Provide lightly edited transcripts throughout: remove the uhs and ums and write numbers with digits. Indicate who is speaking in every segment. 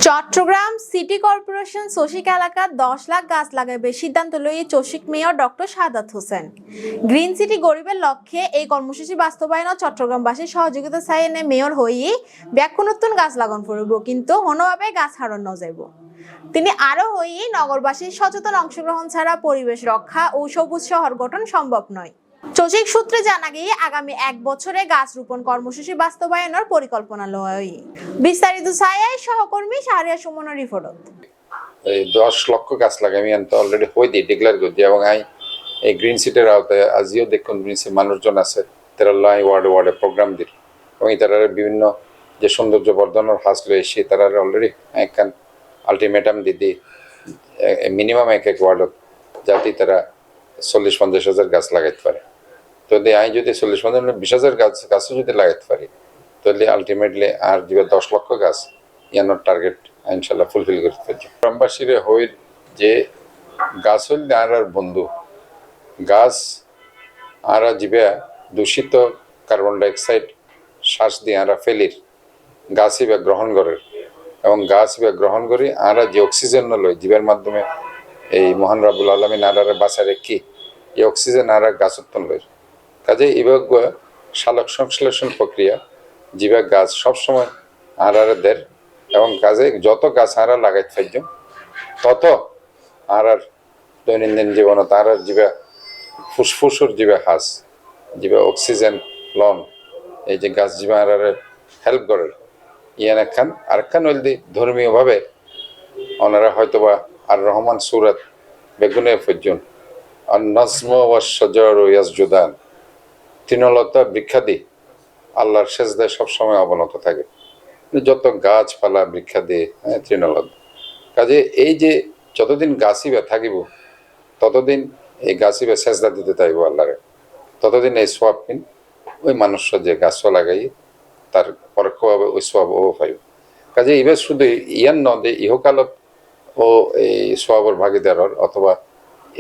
Speaker 1: Chittagong city corporation চসিক এলাকার 10 লাখ গাছ লাগাইবে সিদ্ধান্ত লইয়ে চসিক mayor doctor Sadat Hossain. Green city গরিবের লক্ষ্যে এই কর্মসূচি বাস্তবায়নত চট্টগ্রামবাসীর সহযোগিতা চাই এনে মেয়র হয়ে ব্যাকুণ নতুন গাছ লাগান করব, কিন্তু কোনোভাবে গাছ হারান ন যাইব। তিনি আরো হয়ে নগরবাসীর সচেতন অংশগ্রহণ ছাড়া পরিবেশ রক্ষা ও সবুজ শহর গঠন সম্ভব নয়। চসিক সূত্রে জানা গিয়ে আগামী 1 বছরে গাছ রোপণ কর্মসূচি বাস্তবায়নের পরিকল্পনা লয়। বিস্তারিত ছায়ায় সহকর্মী শাহরিয়া সুমনের রিপোর্ট।
Speaker 2: এই 10 লক্ষ গাছ লাগাই আমি অলরেডি হয়ে ডিক্লেয়ার করছি এবং এই গ্রিন সিটির আওতায় আজিও দেখুন গ্রিন সিটি মানুষজন আছে তারা ওয়ার্ডে প্রোগ্রাম দিল এবং তারা বিভিন্ন যে সৌন্দর্য বর্ধনের হাসল এসে তারা অলরেডি একখান আলটিমেটাম দিদি মিনিমাম এক ওয়ার্ডত যাতে তারা 40-50 হাজার গাছ লাগাইতে পারে। তো যদি 40-50 গাছও যদি লাগাইতে পারি তাহলে আলটিমেটলি আর যে 10 লক্ষ গাছ ইয়ানোর টার্গেট ইনশাল্লাহ ফুলফিল করতে পারছি। গ্রামবাসীরা হই যে গাছ হইল আর বন্ধু, গাছ আর জীবে দূষিত কার্বন ডাইঅক্সাইড শ্বাস দিয়ে আমরা ফেলির গাছ ইবা গ্রহণ করে এবং গাছ ইবা গ্রহণ করি আর যে অক্সিজেন লই জীবের মাধ্যমে এই মহান রাব্বুল আলামিন আর বাঁচা রেখি এই অক্সিজেন আর গাছ উৎপন্ন লই। কাজে এবার সালোক সংশ্লেষণ প্রক্রিয়া জীবা গাছ সবসময় আর দের এবং কাজে যত গাছ আর লাগাইতে পারছ তত আর দৈনন্দিন জীবনত আর জীবা ফুসফুসুর জীবা হাস জীবা অক্সিজেন লন এই যে গাছ জীবা আর হেল্প করে ইয়ান আরেকখান হইল ধর্মীয়ভাবে ওনারা হয়তোবা আর রহমান সুরাত বেগুনে ফজ্জুন আর নজম ওয়া শাজার ইয়াসজুদান তৃণলতা বৃক্ষাদি আল্লাহর সেজদায় সবসময় অবনত থাকে, যত গাছপালা বৃক্ষাদি তৃণলতা। কাজে এই যে যতদিন গাছিবা থাকিব ততদিন এই গাছিবা সেজদা দিতে চাইব আল্লাহরে, ততদিন এই সোয়াব কিন ওই মানুষরা যে গাছ লাগাই তার পরোক্ষভাবে ওই সোয়াব ও পাইব। কাজে এবার শুধু ইয়ান নদে ইহকালত ও এই সোয়াবর ভাগিদারর অথবা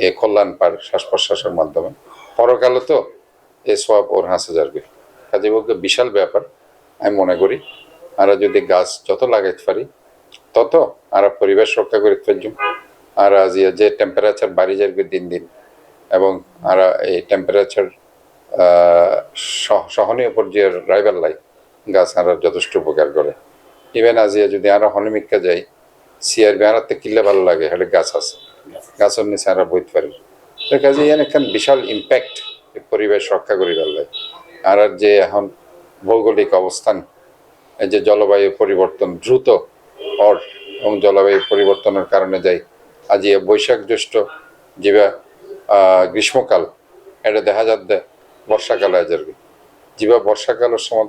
Speaker 2: এ কল্যাণ পার শ্বাস প্রশ্বাসের মাধ্যমে পরকালে তো এই সোয়াব ওর হাসে যাবে। কাজে বলতে বিশাল ব্যাপার আমি মনে করি। আর যদি গাছ যত লাগাইতে পারি তত আর পরিবেশ রক্ষা করতে পারছি। আর আজ যে টেম্পারেচার বাড়ি যাবে দিন দিন এবং আর এই টেম্পারেচার সহনীয় পর্যায়ের রাইবার লাই গাছ আর যথেষ্ট উপকার করে। ইভেন আজ যদি আরো হনিমিকা যাই সিয়ার বেড়াতে কিনলে ভালো লাগে, হলে গাছ আছে, গাছের নিচে আমরা বইতে পারি। তো কাজে ইয়ান একখান বিশাল ইম্প্যাক্ট পরিবেশ রক্ষা করি ভালো লাগে। আর যে এখন ভৌগোলিক অবস্থান এই যে জলবায়ু পরিবর্তন দ্রুত এবং জলবায়ু পরিবর্তনের কারণে যাই আজ বৈশাখ জ্যৈষ্ঠ যেবা গ্রীষ্মকাল এটা দেখা যাচ্ছে বর্ষাকাল হয়ে যাবে, যেবা বর্ষাকালের সময়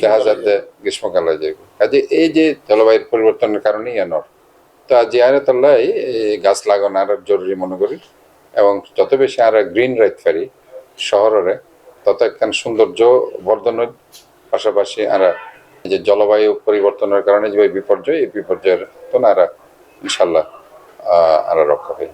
Speaker 2: দেখা যাচ্ছে গ্রীষ্মকাল হয়ে যাবে। কাজে এই যে জলবায়ুর পরিবর্তনের কারণেই এনর তো আজ আরে তল্লাই গাছ লাগানো আর জরুরি মনে করি এবং যত বেশি আর গ্রিন রাখতে পারি শহরে তত একখান সৌন্দর্য বর্ধনের পাশাপাশি আর যে জলবায়ু পরিবর্তনের কারণে যে বিপর্যয় এই বিপর্যয়ের তো না ইনশাল্লাহ আর রক্ষা হয়।